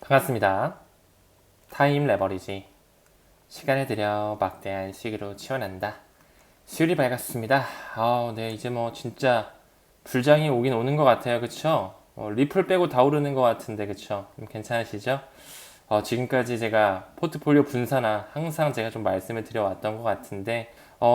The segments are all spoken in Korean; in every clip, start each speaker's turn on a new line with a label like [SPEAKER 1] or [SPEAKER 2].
[SPEAKER 1] 반갑습니다. 타임 레버리지. 시간을 들여 막대한 시기로 치환한다. 수요일이 밝았습니다. 네, 이제 뭐 진짜 불장이 오긴 오는 것 같아요. 그쵸? 리플 빼고 다 오르는 것 같은데, 그쵸? 괜찮으시죠? 지금까지 제가 포트폴리오 분산화 항상 제가 좀 말씀을 드려왔던 것 같은데,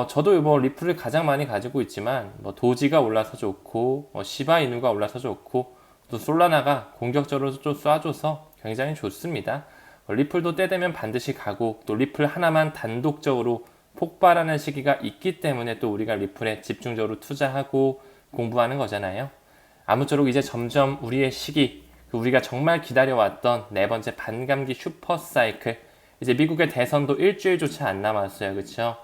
[SPEAKER 1] 저도 뭐 리플을 가장 많이 가지고 있지만, 뭐 도지가 올라서 좋고, 시바이누가 올라서 좋고, 또 솔라나가 공격적으로 좀 쏴줘서 굉장히 좋습니다. 리플도 때 되면 반드시 가고, 또 리플 하나만 단독적으로 폭발하는 시기가 있기 때문에 또 우리가 리플에 집중적으로 투자하고 공부하는 거잖아요. 아무쪼록 이제 점점 우리의 시기, 우리가 정말 기다려왔던 네 번째 반감기 슈퍼사이클, 이제 미국의 대선도 일주일조차 안 남았어요. 그쵸?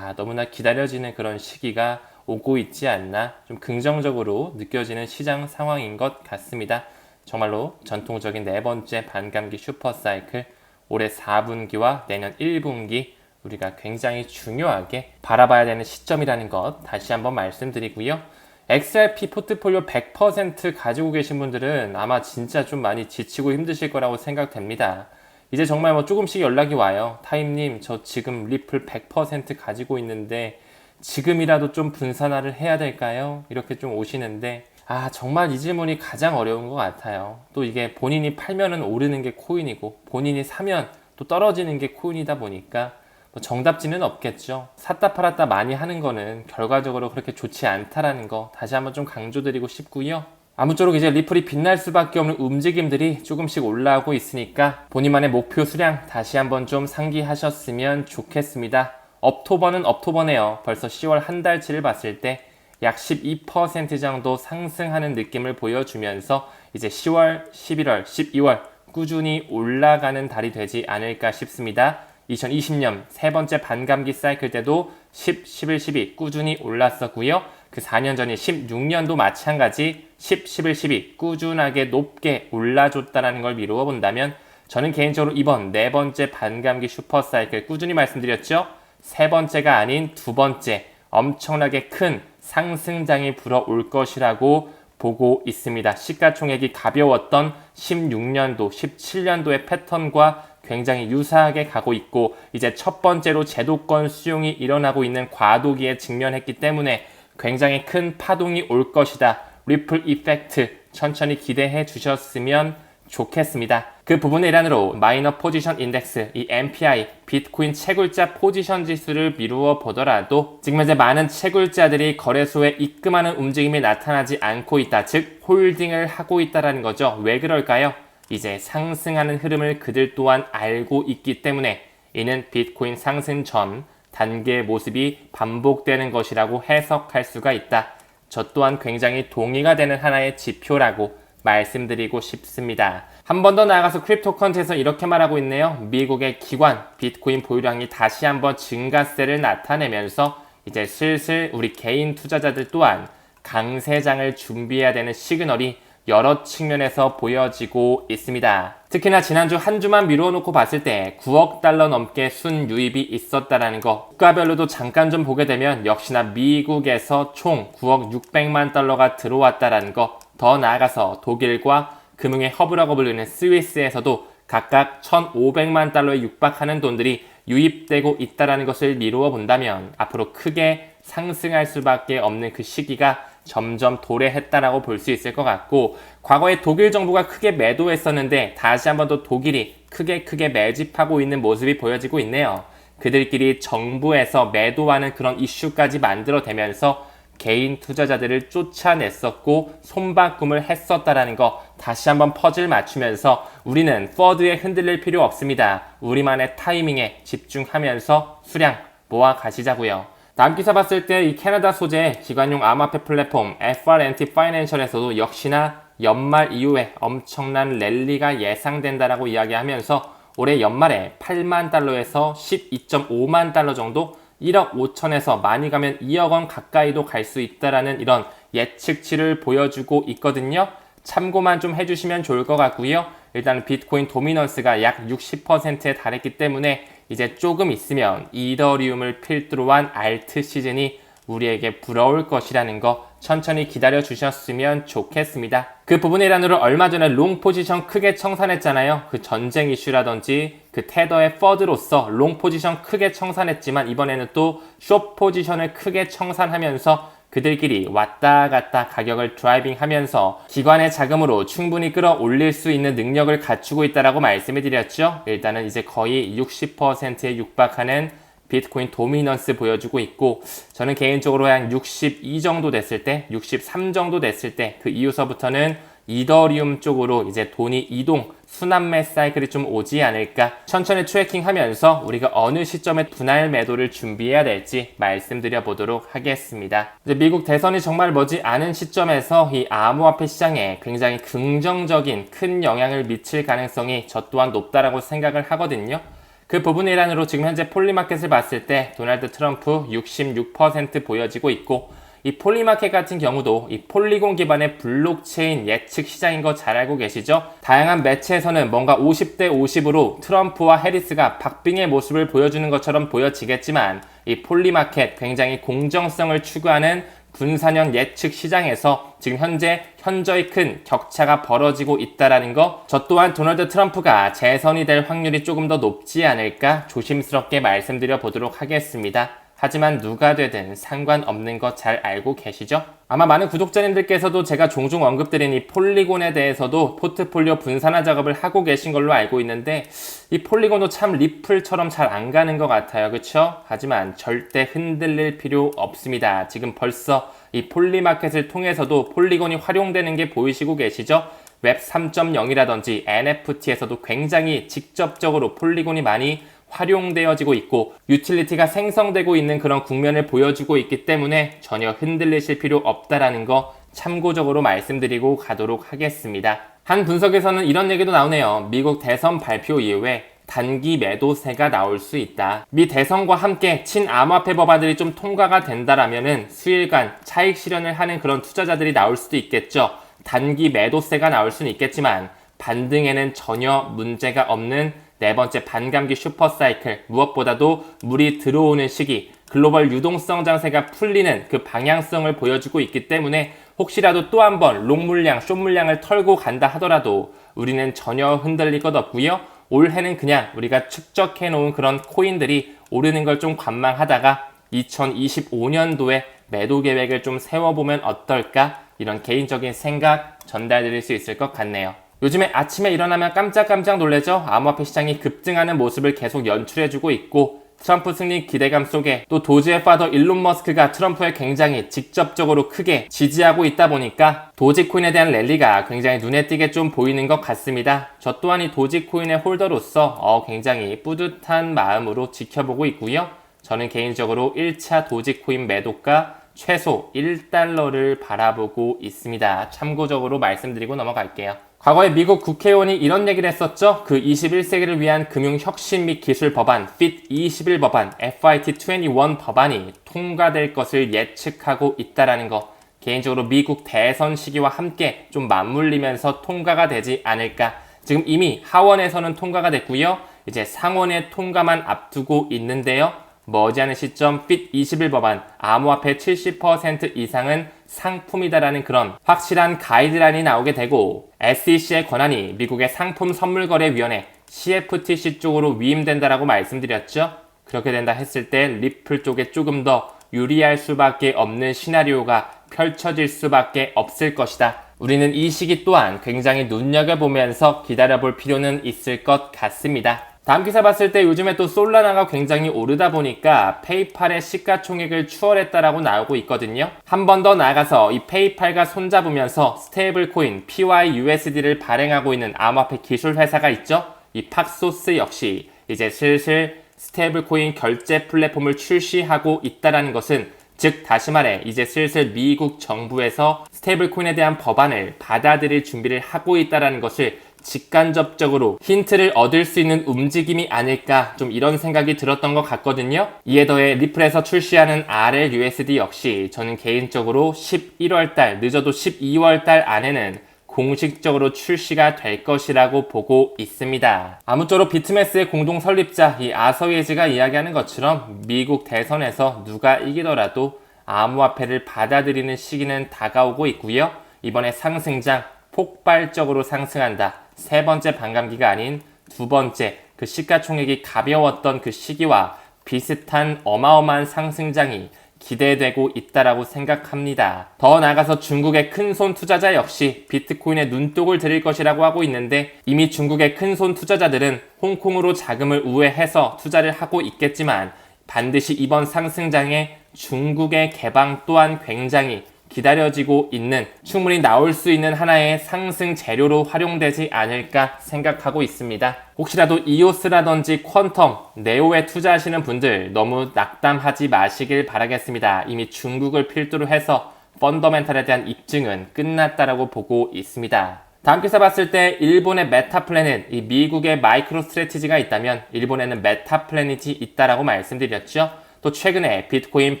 [SPEAKER 1] 너무나 기다려지는 그런 시기가 오고 있지 않나, 좀 긍정적으로 느껴지는 시장 상황인 것 같습니다. 정말로 전통적인 네 번째 반감기 슈퍼사이클, 올해 4분기와 내년 1분기 우리가 굉장히 중요하게 바라봐야 되는 시점이라는 것 다시 한번 말씀드리고요. XRP 포트폴리오 100% 가지고 계신 분들은 아마 진짜 좀 많이 지치고 힘드실 거라고 생각됩니다. 이제 정말 뭐 조금씩 연락이 와요. 타임님, 저 지금 리플 100% 가지고 있는데 지금이라도 좀 분산화를 해야 될까요? 이렇게 좀 오시는데 정말 이 질문이 가장 어려운 것 같아요. 또 이게 본인이 팔면은 오르는 게 코인이고 본인이 사면 또 떨어지는 게 코인이다 보니까 뭐 정답지는 없겠죠. 샀다 팔았다 많이 하는 거는 결과적으로 그렇게 좋지 않다라는 거 다시 한번 좀 강조드리고 싶고요. 아무쪼록 이제 리플이 빛날 수밖에 없는 움직임들이 조금씩 올라오고 있으니까 본인만의 목표 수량 다시 한번 좀 상기하셨으면 좋겠습니다. 업토버는 업토버네요. 벌써 10월 한 달치를 봤을 때 약 12% 정도 상승하는 느낌을 보여주면서 이제 10월, 11월, 12월 꾸준히 올라가는 달이 되지 않을까 싶습니다. 2020년 세 번째 반감기 사이클 때도 10, 11, 12 꾸준히 올랐었고요. 그 4년 전인 16년도 마찬가지 10, 11, 12 꾸준하게 높게 올라줬다는 걸 미루어 본다면 저는 개인적으로 이번 네 번째 반감기 슈퍼사이클 꾸준히 말씀드렸죠. 세 번째가 아닌 두 번째 엄청나게 큰 상승장이 불어올 것이라고 보고 있습니다. 시가총액이 가벼웠던 16년도, 17년도의 패턴과 굉장히 유사하게 가고 있고 이제 첫 번째로 제도권 수용이 일어나고 있는 과도기에 직면했기 때문에 굉장히 큰 파동이 올 것이다. 리플 이펙트 천천히 기대해 주셨으면 좋겠습니다. 그 부분의 일환으로 마이너 포지션 인덱스, 이 MPI, 비트코인 채굴자 포지션 지수를 미루어 보더라도 지금 현재 많은 채굴자들이 거래소에 입금하는 움직임이 나타나지 않고 있다. 즉 홀딩을 하고 있다는 거죠. 왜 그럴까요? 이제 상승하는 흐름을 그들 또한 알고 있기 때문에 이는 비트코인 상승 전 단계의 모습이 반복되는 것이라고 해석할 수가 있다. 저 또한 굉장히 동의가 되는 하나의 지표라고 말씀드리고 싶습니다. 한 번 더 나아가서 크립토컨트에서 이렇게 말하고 있네요. 미국의 기관 비트코인 보유량이 다시 한번 증가세를 나타내면서 이제 슬슬 우리 개인 투자자들 또한 강세장을 준비해야 되는 시그널이 여러 측면에서 보여지고 있습니다. 특히나 지난주 한 주만 미루어 놓고 봤을 때 9억 달러 넘게 순유입이 있었다는 거, 국가별로도 잠깐 좀 보게 되면 역시나 미국에서 총 9억 600만 달러가 들어왔다는 거, 더 나아가서 독일과 금융의 허브라고 불리는 스위스에서도 각각 1,500만 달러에 육박하는 돈들이 유입되고 있다는 것을 미루어 본다면 앞으로 크게 상승할 수밖에 없는 그 시기가 점점 도래했다라고 볼 수 있을 것 같고, 과거에 독일 정부가 크게 매도했었는데 다시 한번 더 독일이 크게 매집하고 있는 모습이 보여지고 있네요. 그들끼리 정부에서 매도하는 그런 이슈까지 만들어내면서 개인 투자자들을 쫓아냈었고 손바꿈을 했었다라는 거 다시 한번 퍼즐 맞추면서 우리는 퍼드에 흔들릴 필요 없습니다. 우리만의 타이밍에 집중하면서 수량 모아 가시자고요. 다음 기사 봤을 때 이 캐나다 소재 기관용 암호화폐 플랫폼 FRNT 파이낸셜에서도 역시나 연말 이후에 엄청난 랠리가 예상된다라고 이야기하면서 올해 연말에 8만 달러에서 12.5만 달러 정도, 1억 5천에서 많이 가면 2억 원 가까이도 갈 수 있다라는 이런 예측치를 보여주고 있거든요. 참고만 좀 해주시면 좋을 것 같고요. 일단 비트코인 도미넌스가 약 60%에 달했기 때문에 이제 조금 있으면 이더리움을 필두로 한 알트 시즌이 우리에게 부러울 것이라는 거 천천히 기다려 주셨으면 좋겠습니다. 그 부분의 일환으로 얼마 전에 롱 포지션 크게 청산했잖아요. 그 전쟁 이슈라든지 그 테더의 퍼드로서 롱 포지션 크게 청산했지만 이번에는 또 숏 포지션을 크게 청산하면서 그들끼리 왔다 갔다 가격을 드라이빙 하면서 기관의 자금으로 충분히 끌어올릴 수 있는 능력을 갖추고 있다고 말씀을 드렸죠. 일단은 이제 거의 60%에 육박하는 비트코인 도미넌스 보여주고 있고, 저는 개인적으로 한 62 정도 됐을 때, 63 정도 됐을 때 그 이후서부터는 이더리움 쪽으로 이제 돈이 이동, 순환매 사이클이 좀 오지 않을까, 천천히 트래킹하면서 우리가 어느 시점에 분할 매도를 준비해야 될지 말씀드려 보도록 하겠습니다. 이제 미국 대선이 정말 머지 않은 시점에서 이 암호화폐 시장에 굉장히 긍정적인 큰 영향을 미칠 가능성이 저 또한 높다라고 생각을 하거든요. 그 부분의 일환으로 지금 현재 폴리마켓을 봤을 때 도널드 트럼프 66% 보여지고 있고, 이 폴리마켓 같은 경우도 이 폴리곤 기반의 블록체인 예측 시장인 거 잘 알고 계시죠? 다양한 매체에서는 뭔가 50대 50으로 트럼프와 해리스가 박빙의 모습을 보여주는 것처럼 보여지겠지만, 이 폴리마켓 굉장히 공정성을 추구하는 분산형 예측 시장에서 지금 현재 현저히 큰 격차가 벌어지고 있다는 거, 저 또한 도널드 트럼프가 재선이 될 확률이 조금 더 높지 않을까 조심스럽게 말씀드려 보도록 하겠습니다. 하지만 누가 되든 상관없는 거 잘 알고 계시죠? 아마 많은 구독자님들께서도 제가 종종 언급드린 이 폴리곤에 대해서도 포트폴리오 분산화 작업을 하고 계신 걸로 알고 있는데, 이 폴리곤도 참 리플처럼 잘 안 가는 것 같아요. 그쵸? 하지만 절대 흔들릴 필요 없습니다. 지금 벌써 이 폴리마켓을 통해서도 폴리곤이 활용되는 게 보이시고 계시죠? 웹 3.0이라든지 NFT에서도 굉장히 직접적으로 폴리곤이 많이 활용되어지고 있고 유틸리티가 생성되고 있는 그런 국면을 보여주고 있기 때문에 전혀 흔들리실 필요 없다라는 거 참고적으로 말씀드리고 가도록 하겠습니다. 한 분석에서는 이런 얘기도 나오네요. 미국 대선 발표 이후에 단기 매도세가 나올 수 있다. 미 대선과 함께 친암호화폐 법안들이 좀 통과가 된다라면은 수일간 차익 실현을 하는 그런 투자자들이 나올 수도 있겠죠. 단기 매도세가 나올 수는 있겠지만 반등에는 전혀 문제가 없는 네 번째 반감기 슈퍼사이클, 무엇보다도 물이 들어오는 시기, 글로벌 유동성 장세가 풀리는 그 방향성을 보여주고 있기 때문에 혹시라도 또 한 번 롱 물량, 숏 물량을 털고 간다 하더라도 우리는 전혀 흔들릴 것 없고요. 올해는 그냥 우리가 축적해 놓은 그런 코인들이 오르는 걸 좀 관망하다가 2025년도에 매도 계획을 좀 세워보면 어떨까? 이런 개인적인 생각 전달드릴 수 있을 것 같네요. 요즘에 아침에 일어나면 깜짝깜짝 놀라죠? 암호화폐 시장이 급등하는 모습을 계속 연출해주고 있고, 트럼프 승리 기대감 속에 또 도지의 파더 일론 머스크가 트럼프에 굉장히 직접적으로 크게 지지하고 있다 보니까 도지코인에 대한 랠리가 굉장히 눈에 띄게 좀 보이는 것 같습니다. 저 또한 이 도지코인의 홀더로서 굉장히 뿌듯한 마음으로 지켜보고 있고요. 저는 개인적으로 1차 도지코인 매도가 최소 1달러를 바라보고 있습니다. 참고적으로 말씀드리고 넘어갈게요. 과거에 미국 국회의원이 이런 얘기를 했었죠. 그 21세기를 위한 금융혁신 및 기술 법안, FIT 21 법안, FIT 21 법안이 통과될 것을 예측하고 있다라는 거. 개인적으로 미국 대선 시기와 함께 좀 맞물리면서 통과가 되지 않을까. 지금 이미 하원에서는 통과가 됐고요. 이제 상원의 통과만 앞두고 있는데요. 머지않은 시점 FIT 21 법안, 암호화폐 70% 이상은 상품이다라는 그런 확실한 가이드라인이 나오게 되고, SEC의 권한이 미국의 상품선물거래위원회 CFTC 쪽으로 위임된다라고 말씀드렸죠. 그렇게 된다 했을 때 리플 쪽에 조금 더 유리할 수밖에 없는 시나리오가 펼쳐질 수밖에 없을 것이다. 우리는 이 시기 또한 굉장히 눈여겨보면서 기다려볼 필요는 있을 것 같습니다. 다음 기사 봤을 때 요즘에 또 솔라나가 굉장히 오르다 보니까 페이팔의 시가총액을 추월했다라고 나오고 있거든요. 한 번 더 나아가서 이 페이팔과 손잡으면서 스테이블 코인 PYUSD를 발행하고 있는 암호화폐 기술 회사가 있죠. 이 팍소스 역시 이제 슬슬 스테이블 코인 결제 플랫폼을 출시하고 있다라는 것은, 즉 다시 말해 이제 슬슬 미국 정부에서 스테이블 코인에 대한 법안을 받아들일 준비를 하고 있다라는 것을 직간접적으로 힌트를 얻을 수 있는 움직임이 아닐까, 좀 이런 생각이 들었던 것 같거든요. 이에 더해 리플에서 출시하는 RLUSD 역시 저는 개인적으로 11월달, 늦어도 12월달 안에는 공식적으로 출시가 될 것이라고 보고 있습니다. 아무쪼록 비트매스의 공동 설립자 이 아서웨이즈가 이야기하는 것처럼 미국 대선에서 누가 이기더라도 암호화폐를 받아들이는 시기는 다가오고 있고요. 이번에 상승장 폭발적으로 상승한다. 세 번째 반감기가 아닌 두 번째 그 시가총액이 가벼웠던 그 시기와 비슷한 어마어마한 상승장이 기대되고 있다라고 생각합니다. 더 나아가서 중국의 큰손 투자자 역시 비트코인에 눈독을 들일 것이라고 하고 있는데 이미 중국의 큰손 투자자들은 홍콩으로 자금을 우회해서 투자를 하고 있겠지만 반드시 이번 상승장에 중국의 개방 또한 굉장히 기다려지고 있는 충분히 나올 수 있는 하나의 상승 재료로 활용되지 않을까 생각하고 있습니다. 혹시라도 이오스라든지 퀀텀, 네오에 투자하시는 분들 너무 낙담하지 마시길 바라겠습니다. 이미 중국을 필두로 해서 펀더멘탈에 대한 입증은 끝났다라고 보고 있습니다. 다음 기사 봤을 때 일본의 메타플래닛, 이 미국의 마이크로 스트래티지가 있다면 일본에는 메타플래닛이 있다라고 말씀드렸죠. 또 최근에 비트코인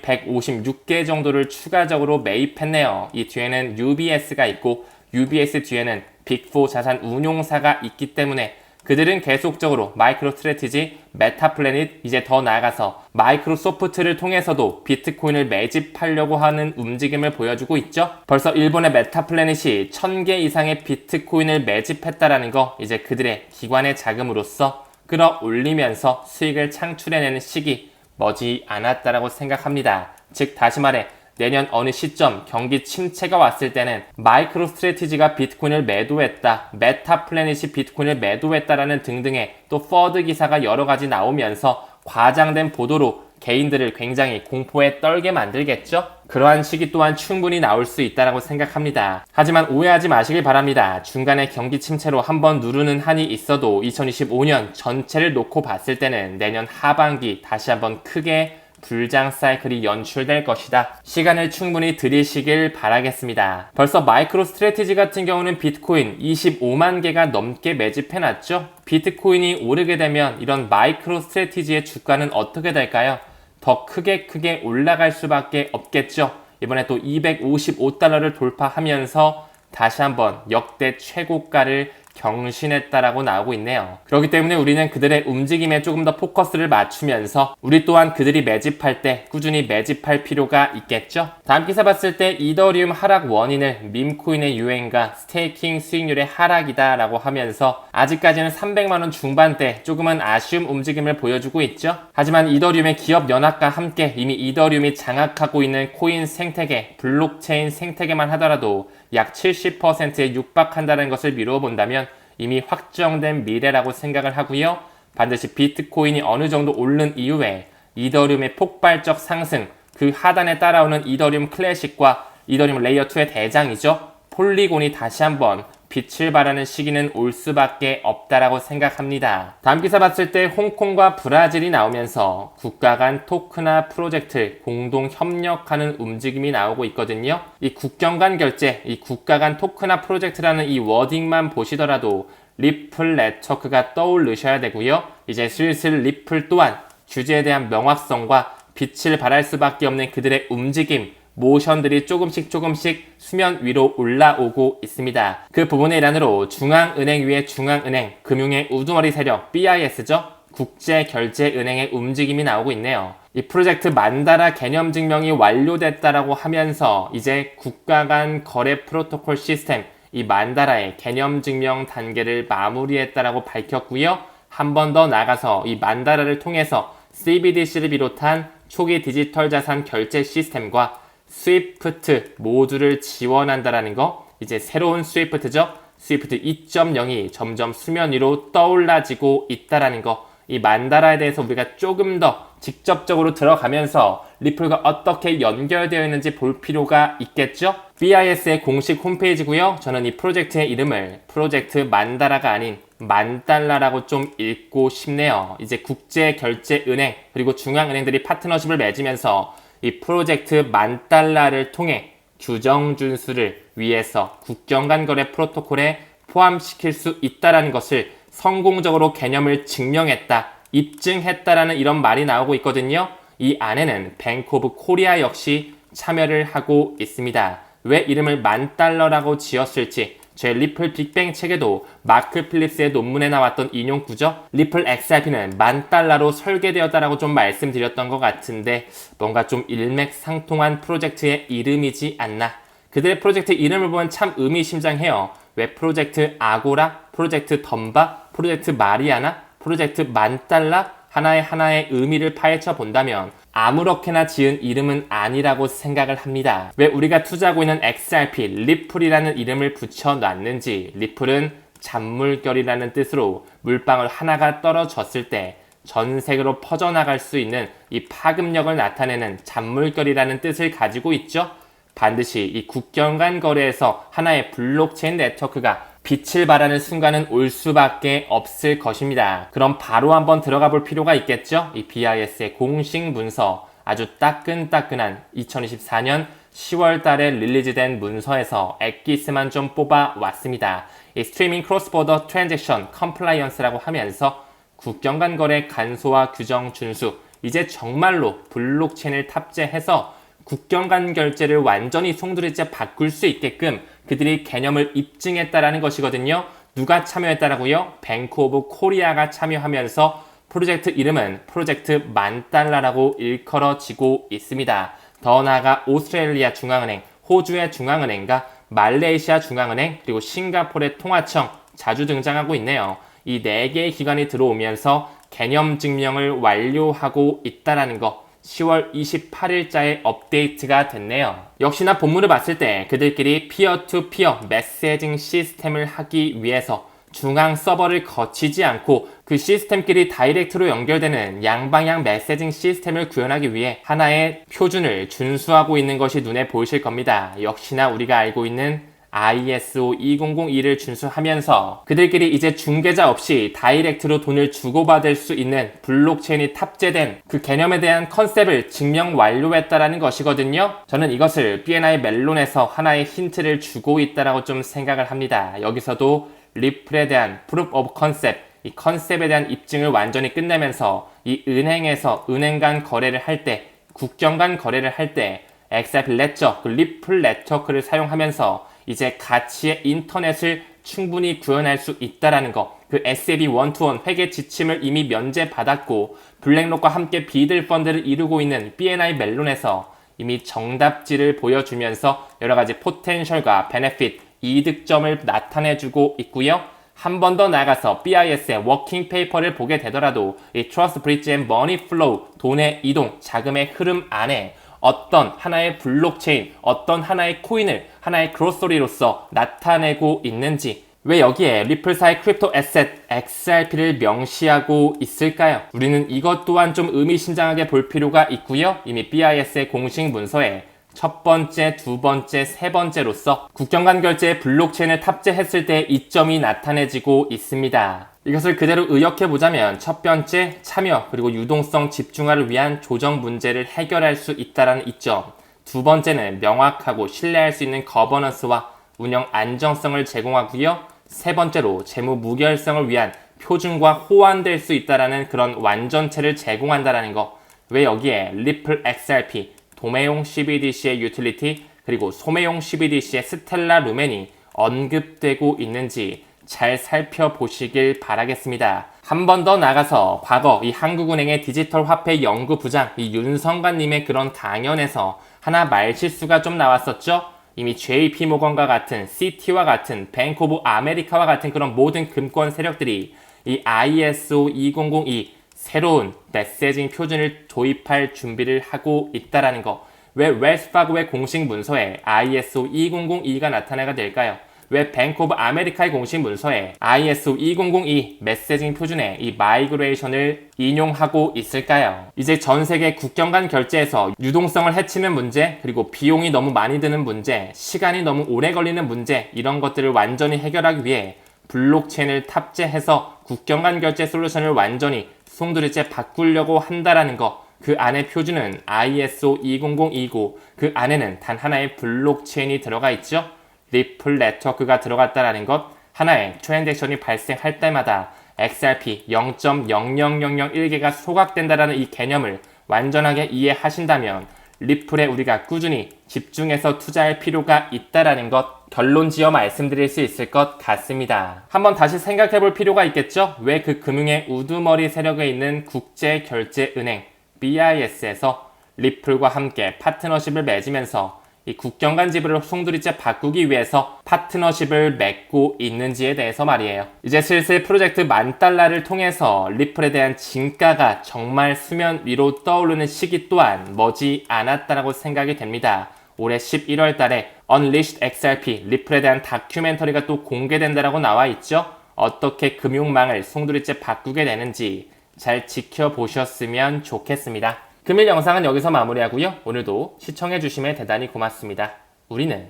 [SPEAKER 1] 156개 정도를 추가적으로 매입했네요. 이 뒤에는 UBS가 있고 UBS 뒤에는 빅4 자산 운용사가 있기 때문에 그들은 계속적으로 마이크로 스트래티지, 메타플래닛, 이제 더 나아가서 마이크로소프트를 통해서도 비트코인을 매집하려고 하는 움직임을 보여주고 있죠. 벌써 일본의 메타플래닛이 1000개 이상의 비트코인을 매집했다라는 거 이제 그들의 기관의 자금으로서 끌어올리면서 수익을 창출해내는 시기 머지 않았다라고 생각합니다. 즉 다시 말해 내년 어느 시점 경기 침체가 왔을 때는 마이크로 스트래티지가 비트코인을 매도했다, 메타플래닛이 비트코인을 매도했다라는 등등의 또 퍼드 기사가 여러 가지 나오면서 과장된 보도로 개인들을 굉장히 공포에 떨게 만들겠죠? 그러한 시기 또한 충분히 나올 수 있다고 생각합니다. 하지만 오해하지 마시길 바랍니다. 중간에 경기 침체로 한번 누르는 한이 있어도 2025년 전체를 놓고 봤을 때는 내년 하반기 다시 한번 크게 불장 사이클이 연출될 것이다. 시간을 충분히 들이시길 바라겠습니다. 벌써 마이크로 스트래티지 같은 경우는 비트코인 25만 개가 넘게 매집해놨죠. 비트코인이 오르게 되면 이런 마이크로 스트래티지의 주가는 어떻게 될까요? 더 크게 올라갈 수밖에 없겠죠. 이번에 또 255달러를 돌파하면서 다시 한번 역대 최고가를 경신했다라고 나오고 있네요. 그렇기 때문에 우리는 그들의 움직임에 조금 더 포커스를 맞추면서 우리 또한 그들이 매집할 때 꾸준히 매집할 필요가 있겠죠. 다음 기사 봤을 때 이더리움 하락 원인을 밈코인의 유행과 스테이킹 수익률의 하락이다 라고 하면서 아직까지는 300만원 중반대 조금은 아쉬운 움직임을 보여주고 있죠. 하지만 이더리움의 기업 연합과 함께 이미 이더리움이 장악하고 있는 코인 생태계, 블록체인 생태계만 하더라도 약 70%에 육박한다는 것을 미루어 본다면 이미 확정된 미래라고 생각을 하고요. 반드시 비트코인이 어느 정도 오른 이후에 이더리움의 폭발적 상승, 그 하단에 따라오는 이더리움 클래식과 이더리움 레이어 2의 대장이죠. 폴리곤이 다시 한번 빛을 발하는 시기는 올 수밖에 없다라고 생각합니다. 다음 기사 봤을 때 홍콩과 브라질이 나오면서 국가 간 토크나 프로젝트 공동 협력하는 움직임이 나오고 있거든요. 이 국경 간 결제, 이 국가 간 토크나 프로젝트라는 이 워딩만 보시더라도 리플 네트워크가 떠오르셔야 되고요. 이제 슬슬 리플 또한 규제에 대한 명확성과 빛을 발할 수밖에 없는 그들의 움직임, 모션들이 조금씩 수면 위로 올라오고 있습니다. 그 부분의 일환으로 중앙은행 위에 중앙은행, 금융의 우두머리 세력 BIS죠. 국제결제은행의 움직임이 나오고 있네요. 이 프로젝트 만다라 개념 증명이 완료됐다라고 하면서 이제 국가 간 거래 프로토콜 시스템 이 만다라의 개념 증명 단계를 마무리했다라고 밝혔고요. 한 번 더 나가서 이 만다라를 통해서 CBDC를 비롯한 초기 디지털 자산 결제 시스템과 스위프트 모두를 지원한다라는 거, 이제 새로운 스위프트죠. 스위프트 2.0이 점점 수면 위로 떠올라지고 있다라는 거, 이 만다라에 대해서 우리가 조금 더 직접적으로 들어가면서 리플과 어떻게 연결되어 있는지 볼 필요가 있겠죠. BIS의 공식 홈페이지고요. 저는 이 프로젝트의 이름을 프로젝트 만다라가 아닌 만달러라고 좀 읽고 싶네요. 이제 국제결제은행 그리고 중앙은행들이 파트너십을 맺으면서 이 프로젝트 만달러를 통해 규정 준수를 위해서 국경 간 거래 프로토콜에 포함시킬 수 있다는 것을 성공적으로 개념을 증명했다, 입증했다라는 이런 말이 나오고 있거든요. 이 안에는 뱅크 오브 코리아 역시 참여를 하고 있습니다. 왜 이름을 만달러라고 지었을지 제 리플 빅뱅 책에도 마크 필립스의 논문에 나왔던 인용구죠. 리플 XRP는 $10,000로 설계되었다라고 좀 말씀드렸던 것 같은데 뭔가 좀 일맥상통한 프로젝트의 이름이지 않나. 그들의 프로젝트 이름을 보면 참 의미심장해요. 왜 프로젝트 아고라, 프로젝트 덤바, 프로젝트 마리아나, 프로젝트 $10,000 하나의 의미를 파헤쳐 본다면 아무렇게나 지은 이름은 아니라고 생각을 합니다. 왜 우리가 투자하고 있는 XRP, 리플이라는 이름을 붙여놨는지. 리플은 잔물결이라는 뜻으로 물방울 하나가 떨어졌을 때 전 세계로 퍼져나갈 수 있는 이 파급력을 나타내는 잔물결이라는 뜻을 가지고 있죠. 반드시 이 국경 간 거래에서 하나의 블록체인 네트워크가 빛을 발하는 순간은 올 수밖에 없을 것입니다. 그럼 바로 한번 들어가 볼 필요가 있겠죠? 이 BIS의 공식 문서, 아주 따끈따끈한 2024년 10월 달에 릴리즈된 문서에서 엑기스만 좀 뽑아 왔습니다. 이 스트리밍 크로스보더 트랜잭션 컴플라이언스라고 하면서 국경 간 거래 간소화 규정 준수, 이제 정말로 블록체인을 탑재해서 국경 간 결제를 완전히 송두리째 바꿀 수 있게끔 그들이 개념을 입증했다라는 것이거든요. 누가 참여했다라고요? 뱅크 오브 코리아가 참여하면서 프로젝트 이름은 프로젝트 $10,000라고 일컬어지고 있습니다. 더 나아가 오스트레일리아 중앙은행, 호주의 중앙은행과 말레이시아 중앙은행, 그리고 싱가포르의 통화청 자주 등장하고 있네요. 이 4개의 기관이 들어오면서 개념 증명을 완료하고 있다라는 거, 10월 28일자에 업데이트가 됐네요. 역시나 본문을 봤을 때 그들끼리 피어-투-피어 메시징 시스템을 하기 위해서 중앙 서버를 거치지 않고 그 시스템끼리 다이렉트로 연결되는 양방향 메시징 시스템을 구현하기 위해 하나의 표준을 준수하고 있는 것이 눈에 보이실 겁니다. 역시나 우리가 알고 있는 ISO 2002를 준수하면서 그들끼리 이제 중개자 없이 다이렉트로 돈을 주고받을 수 있는 블록체인이 탑재된 그 개념에 대한 컨셉을 증명 완료했다라는 것이거든요. 저는 이것을 BNI 멜론에서 하나의 힌트를 주고 있다라고 좀 생각을 합니다. 여기서도 리플에 대한 Proof of Concept, 이 컨셉에 대한 입증을 완전히 끝내면서 이 은행에서 은행 간 거래를 할 때, 국경 간 거래를 할 때 XRP 레저, 그 리플 네트워크를 사용하면서 이제 가치의 인터넷을 충분히 구현할 수 있다라는 거. 그 SAB 1-to-1 회계 지침을 이미 면제받았고 블랙록과 함께 비들 펀드를 이루고 있는 BNI 멜론에서 이미 정답지를 보여주면서 여러가지 포텐셜과 베네핏, 이득점을 나타내주고 있고요. 한 번 더 나아가서 BIS의 워킹 페이퍼를 보게 되더라도 이 트러스트 브릿지 앤 머니 플로우, 돈의 이동, 자금의 흐름 안에 어떤 하나의 블록체인, 어떤 하나의 코인을 하나의 그로소리로서 나타내고 있는지, 왜 여기에 리플사의 크립토 에셋 XRP를 명시하고 있을까요? 우리는 이것 또한 좀 의미심장하게 볼 필요가 있고요. 이미 BIS의 공식 문서에 첫 번째, 두 번째, 세 번째로서 국경 간 결제에 블록체인을 탑재했을 때 이점이 나타내지고 있습니다. 이것을 그대로 의역해보자면 첫 번째, 참여 그리고 유동성 집중화를 위한 조정 문제를 해결할 수 있다는 이점. 두 번째는 명확하고 신뢰할 수 있는 거버넌스와 운영 안정성을 제공하고요. 세 번째로 재무 무결성을 위한 표준과 호환될 수 있다는 그런 완전체를 제공한다는 거. 왜 여기에 리플 XRP, 도매용 CBDC의 유틸리티, 그리고 소매용 CBDC의 스텔라 루멘이 언급되고 있는지 잘 살펴보시길 바라겠습니다. 한 번 더 나가서 과거 이 한국은행의 디지털 화폐 연구부장 이 윤성관님의 그런 강연에서 하나 말실수가 좀 나왔었죠? 이미 JP모건과 같은 CT와 같은 뱅크 오브 아메리카와 같은 그런 모든 금권 세력들이 이 ISO 2002 새로운 메시징 표준을 도입할 준비를 하고 있다라는 거. 왜 웰스파고의 공식 문서에 ISO 2002가 나타나게 될까요? 왜 뱅크 오브 아메리카의 공식 문서에 ISO 2002 메시징 표준의 이 마이그레이션을 인용하고 있을까요? 이제 전 세계 국경 간 결제에서 유동성을 해치는 문제, 그리고 비용이 너무 많이 드는 문제, 시간이 너무 오래 걸리는 문제, 이런 것들을 완전히 해결하기 위해 블록체인을 탑재해서 국경 간 결제 솔루션을 완전히 송두리째 바꾸려고 한다라는 거. 그 안에 표준은 ISO 2002고 그 안에는 단 하나의 블록체인이 들어가 있죠. 리플 네트워크가 들어갔다라는 것. 하나의 트랜잭션이 발생할 때마다 XRP 0.00001개가 소각된다라는 이 개념을 완전하게 이해하신다면 리플에 우리가 꾸준히 집중해서 투자할 필요가 있다라는 것 결론 지어 말씀드릴 수 있을 것 같습니다. 한번 다시 생각해 볼 필요가 있겠죠? 왜 그 금융의 우두머리 세력에 있는 국제결제은행 BIS에서 리플과 함께 파트너십을 맺으면서 이 국경 간 지불을 송두리째 바꾸기 위해서 파트너십을 맺고 있는지에 대해서 말이에요. 이제 슬슬 프로젝트 10,000달러를 통해서 리플에 대한 진가가 정말 수면 위로 떠오르는 시기 또한 머지 않았다라고 생각이 됩니다. 올해 11월 달에 Unleashed XRP 리플에 대한 다큐멘터리가 또 공개된다라고 나와 있죠. 어떻게 금융망을 송두리째 바꾸게 되는지 잘 지켜보셨으면 좋겠습니다. 금일 영상은 여기서 마무리하고요. 오늘도 시청해주심에 대단히 고맙습니다. 우리는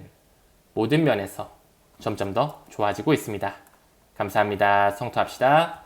[SPEAKER 1] 모든 면에서 점점 더 좋아지고 있습니다. 감사합니다. 성투합시다.